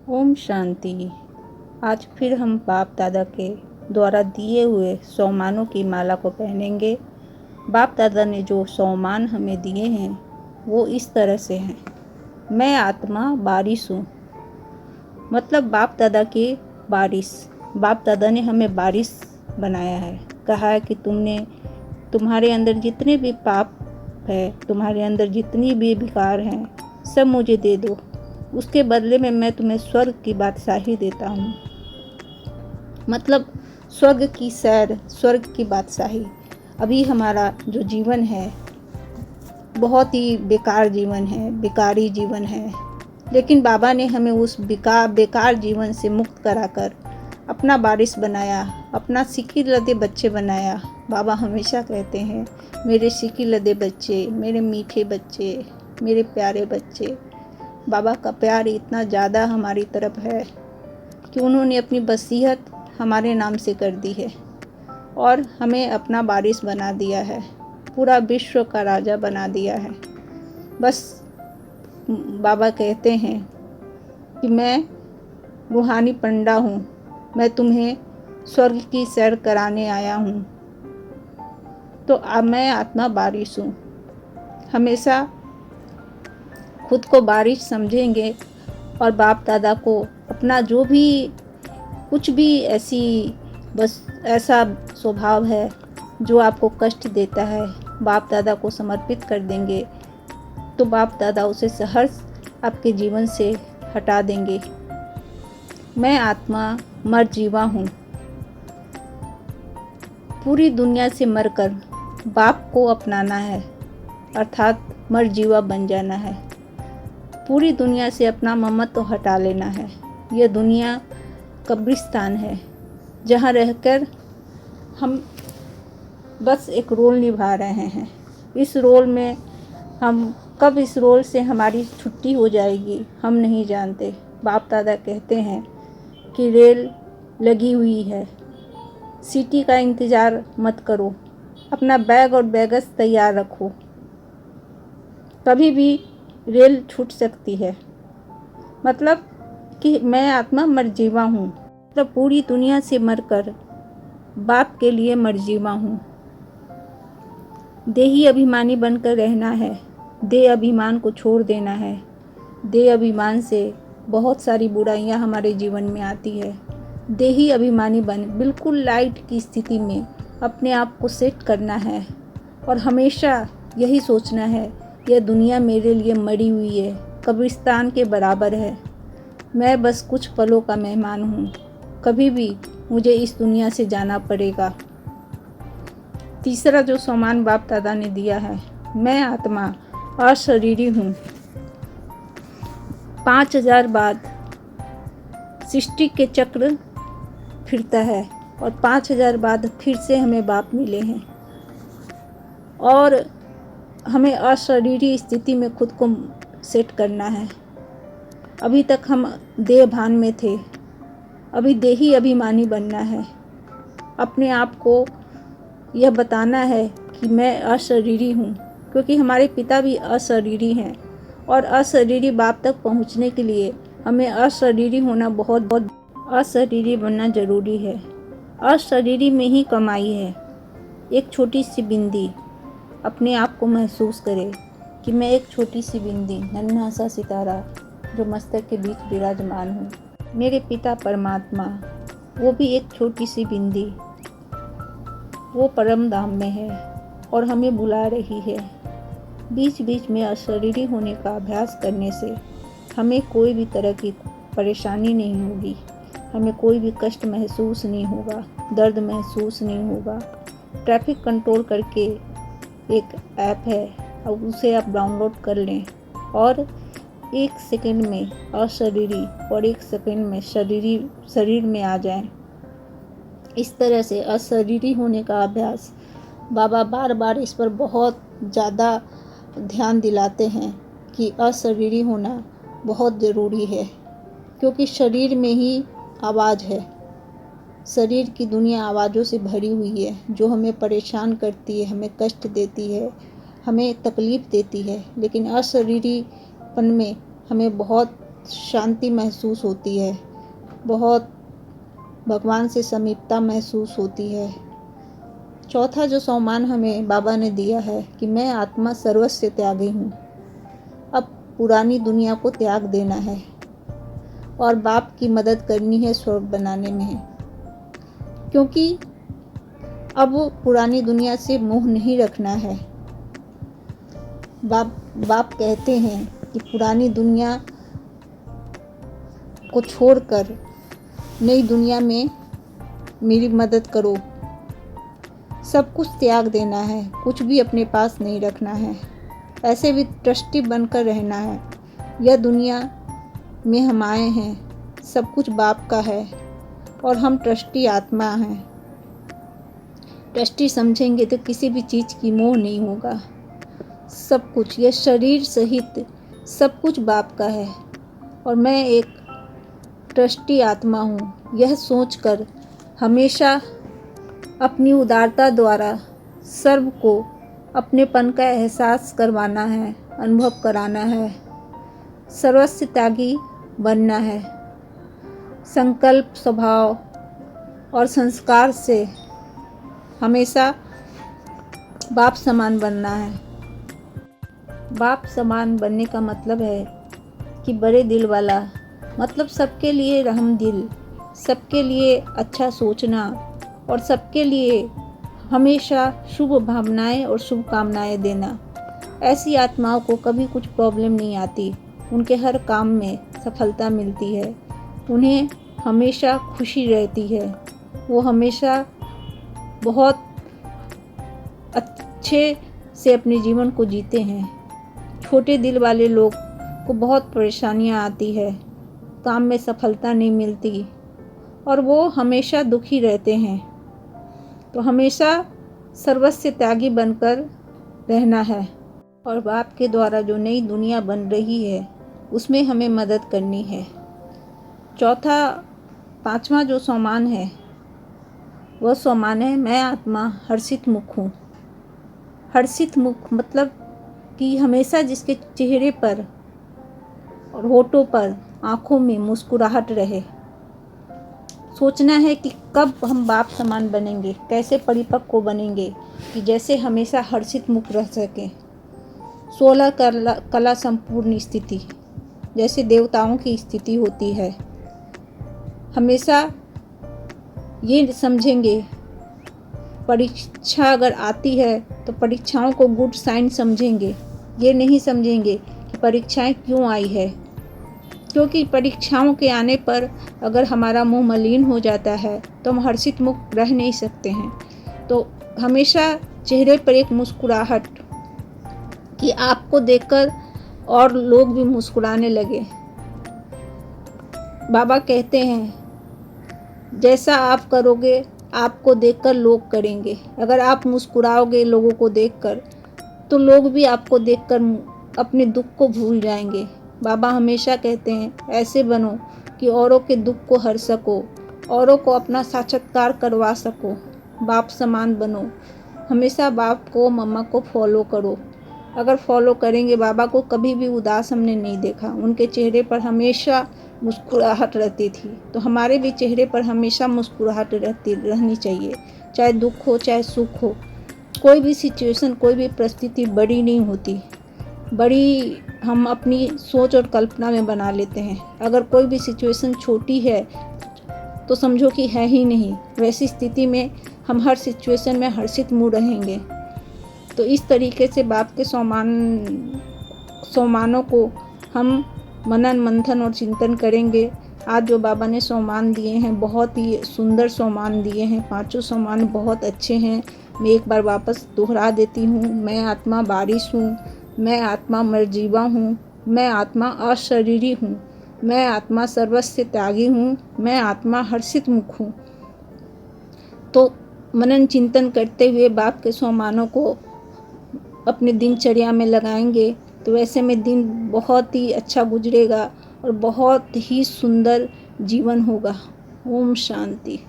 ओम शांति। आज फिर हम बाप दादा के द्वारा दिए हुए सोमानों की माला को पहनेंगे। बाप दादा ने जो सोमान हमें दिए हैं वो इस तरह से हैं। मैं आत्मा बारिश हूँ, मतलब बाप दादा की बारिश। बाप दादा ने हमें बारिश बनाया है। कहा है कि तुम्हारे अंदर जितने भी पाप है, तुम्हारे अंदर जितनी भी विकार हैं, सब मुझे दे दो। उसके बदले में मैं तुम्हें स्वर्ग की बादशाही देता हूँ। मतलब स्वर्ग की सैर, स्वर्ग की बादशाही। अभी हमारा जो जीवन है बहुत ही बेकार जीवन है, बेकारी जीवन है, लेकिन बाबा ने हमें उस बेकार जीवन से मुक्त कराकर अपना बारिश बनाया, अपना सीखी लदे बच्चे बनाया। बाबा हमेशा कहते हैं, मेरे सीखी लदे बच्चे, मेरे मीठे बच्चे, मेरे प्यारे बच्चे। बाबा का प्यार इतना ज़्यादा हमारी तरफ है कि उन्होंने अपनी वसीयत हमारे नाम से कर दी है और हमें अपना वारिस बना दिया है, पूरा विश्व का राजा बना दिया है। बस बाबा कहते हैं कि मैं रूहानी पंडा हूँ, मैं तुम्हें स्वर्ग की सैर कराने आया हूँ। तो अब मैं आत्मा बारिश हूँ। हमेशा खुद को बारिश समझेंगे और बाप दादा को अपना जो भी कुछ भी ऐसा स्वभाव है जो आपको कष्ट देता है, बाप दादा को समर्पित कर देंगे तो बाप दादा उसे सहर्ष आपके जीवन से हटा देंगे। मैं आत्मा मर जीवा हूँ। पूरी दुनिया से मरकर बाप को अपनाना है, अर्थात मर जीवा बन जाना है। पूरी दुनिया से अपना ममत्व हटा लेना है। यह दुनिया कब्रिस्तान है जहाँ रहकर हम बस एक रोल निभा रहे हैं। इस रोल में हम कब इस रोल से हमारी छुट्टी हो जाएगी हम नहीं जानते। बाप दादा कहते हैं कि रेल लगी हुई है, सीटी का इंतज़ार मत करो, अपना बैग और बैगस तैयार रखो, कभी भी रेल छूट सकती है। मतलब कि मैं आत्मा मरजीवा हूँ, मतलब पूरी दुनिया से मरकर बाप के लिए मरजीवा हूँ। देही अभिमानी बनकर रहना है, देह अभिमान को छोड़ देना है। देह अभिमान से बहुत सारी बुराइयां हमारे जीवन में आती है। देही अभिमानी बन बिल्कुल लाइट की स्थिति में अपने आप को सेट करना है और हमेशा यही सोचना है, यह दुनिया मेरे लिए मरी हुई है, कब्रिस्तान के बराबर है। मैं बस कुछ पलों का मेहमान हूँ, कभी भी मुझे इस दुनिया से जाना पड़ेगा। तीसरा जो सम्मान बाप दादा ने दिया है, मैं आत्मा अशरीरी हूँ। 5000 बाद सृष्टि के चक्र फिरता है और 5000 बाद फिर से हमें बाप मिले हैं और हमें अशरीरी स्थिति में खुद को सेट करना है। अभी तक हम देह भान में थे, अभी देही अभिमानी बनना है। अपने आप को यह बताना है कि मैं अशरीरी हूँ, क्योंकि हमारे पिता भी अशरीरी हैं और अशरीरी बाप तक पहुँचने के लिए हमें अशरीरी होना बहुत अशरीरी बनना ज़रूरी है। अशरीरी में ही कमाई है। एक छोटी सी बिंदी अपने आप को महसूस करे कि मैं एक छोटी सी बिंदी, नन्हा सा सितारा जो मस्तक के बीच विराजमान हूँ। मेरे पिता परमात्मा, वो भी एक छोटी सी बिंदी, वो परम धाम में है और हमें बुला रही है। बीच बीच में अशरीरी होने का अभ्यास करने से हमें कोई भी तरह की परेशानी नहीं होगी, हमें कोई भी कष्ट महसूस नहीं होगा, दर्द महसूस नहीं होगा। ट्रैफिक कंट्रोल करके एक ऐप है, अब उसे आप डाउनलोड कर लें और 1 सेकंड में अशरीरी और 1 सेकंड में शरीर में आ जाएं। इस तरह से अशरीरी होने का अभ्यास बाबा बार बार इस पर बहुत ज़्यादा ध्यान दिलाते हैं कि अशरीरी होना बहुत ज़रूरी है, क्योंकि शरीर में ही आवाज़ है। शरीर की दुनिया आवाज़ों से भरी हुई है जो हमें परेशान करती है, हमें कष्ट देती है, हमें तकलीफ़ देती है। लेकिन अशरीरीपन में हमें बहुत शांति महसूस होती है, बहुत भगवान से समीपता महसूस होती है। चौथा जो सम्मान हमें बाबा ने दिया है कि मैं आत्मा सर्वस्व त्यागी हूँ। अब पुरानी दुनिया को त्याग देना है और बाप की मदद करनी है स्वर्ग बनाने में, क्योंकि अब पुरानी दुनिया से मोह नहीं रखना है। बाप कहते हैं कि पुरानी दुनिया को छोड़कर नई दुनिया में मेरी मदद करो। सब कुछ त्याग देना है, कुछ भी अपने पास नहीं रखना है, ऐसे भी ट्रस्टी बनकर रहना है। यह दुनिया में हम आए हैं, सब कुछ बाप का है और हम ट्रस्टी आत्मा हैं। ट्रस्टी समझेंगे तो किसी भी चीज़ की मोह नहीं होगा। सब कुछ, यह शरीर सहित सब कुछ बाप का है और मैं एक ट्रस्टी आत्मा हूँ। यह सोचकर हमेशा अपनी उदारता द्वारा सर्व को अपनेपन का एहसास करवाना है, अनुभव कराना है। सर्वस्व त्यागी बनना है। संकल्प, स्वभाव और संस्कार से हमेशा बाप समान बनना है। बाप समान बनने का मतलब है कि बड़े दिल वाला, मतलब सबके लिए रहम दिल, सबके लिए अच्छा सोचना और सबके लिए हमेशा शुभ भावनाएं और शुभकामनाएं देना। ऐसी आत्माओं को कभी कुछ प्रॉब्लम नहीं आती, उनके हर काम में सफलता मिलती है, उन्हें हमेशा खुशी रहती है, वो हमेशा बहुत अच्छे से अपने जीवन को जीते हैं। छोटे दिल वाले लोग को बहुत परेशानियां आती है, काम में सफलता नहीं मिलती और वो हमेशा दुखी रहते हैं। तो हमेशा सर्वस्व त्यागी बनकर रहना है और बाप के द्वारा जो नई दुनिया बन रही है उसमें हमें मदद करनी है। पांचवा जो सम्मान है वह सम्मान है मैं आत्मा हर्षित मुख हूँ। हर्षित मुख मतलब कि हमेशा जिसके चेहरे पर और होठों पर, आँखों में मुस्कुराहट रहे। सोचना है कि कब हम बाप समान बनेंगे, कैसे परिपक्व बनेंगे कि जैसे हमेशा हर्षित मुख रह सके। 16 कला संपूर्ण स्थिति, जैसे देवताओं की स्थिति होती है। हमेशा ये समझेंगे, परीक्षा अगर आती है तो परीक्षाओं को गुड साइन समझेंगे। ये नहीं समझेंगे कि परीक्षाएं क्यों आई है, क्योंकि परीक्षाओं के आने पर अगर हमारा मुंह मलिन हो जाता है तो हम हर्षित मुख रह नहीं सकते हैं। तो हमेशा चेहरे पर एक मुस्कुराहट कि आपको देखकर और लोग भी मुस्कुराने लगे। बाबा कहते हैं जैसा आप करोगे आपको देखकर लोग करेंगे। अगर आप मुस्कुराओगे लोगों को देखकर तो लोग भी आपको देखकर अपने दुख को भूल जाएंगे। बाबा हमेशा कहते हैं ऐसे बनो कि औरों के दुख को हर सको, औरों को अपना साक्षात्कार करवा सको, बाप समान बनो। हमेशा बाप को, मम्मा को फॉलो करो। अगर फॉलो करेंगे, बाबा को कभी भी उदास हमने नहीं देखा, उनके चेहरे पर हमेशा मुस्कुराहट रहती थी। तो हमारे भी चेहरे पर हमेशा मुस्कुराहट रहनी चाहिए, चाहे दुख हो चाहे सुख हो। कोई भी सिचुएशन, कोई भी परिस्थिति बड़ी नहीं होती, बड़ी हम अपनी सोच और कल्पना में बना लेते हैं। अगर कोई भी सिचुएशन छोटी है तो समझो कि है ही नहीं। वैसी स्थिति में हम हर सिचुएशन में हर्षित मुँह रहेंगे। तो इस तरीके से बाप के सम्मानों को हम मनन मंथन और चिंतन करेंगे। आज जो बाबा ने सम्मान दिए हैं, बहुत ही सुंदर सम्मान दिए हैं। पांचों सम्मान बहुत अच्छे हैं। मैं एक बार वापस दोहरा देती हूँ। मैं आत्मा बारिश हूँ, मैं आत्मा मरजीवा हूँ, मैं आत्मा अशरीरी हूँ, मैं आत्मा सर्वस्व त्यागी हूँ, मैं आत्मा हर्षित मुख हूँ। तो मनन चिंतन करते हुए बाप के सम्मानों को अपने दिनचर्या में लगाएंगे तो वैसे में दिन बहुत ही अच्छा गुजरेगा और बहुत ही सुंदर जीवन होगा। ओम शांति।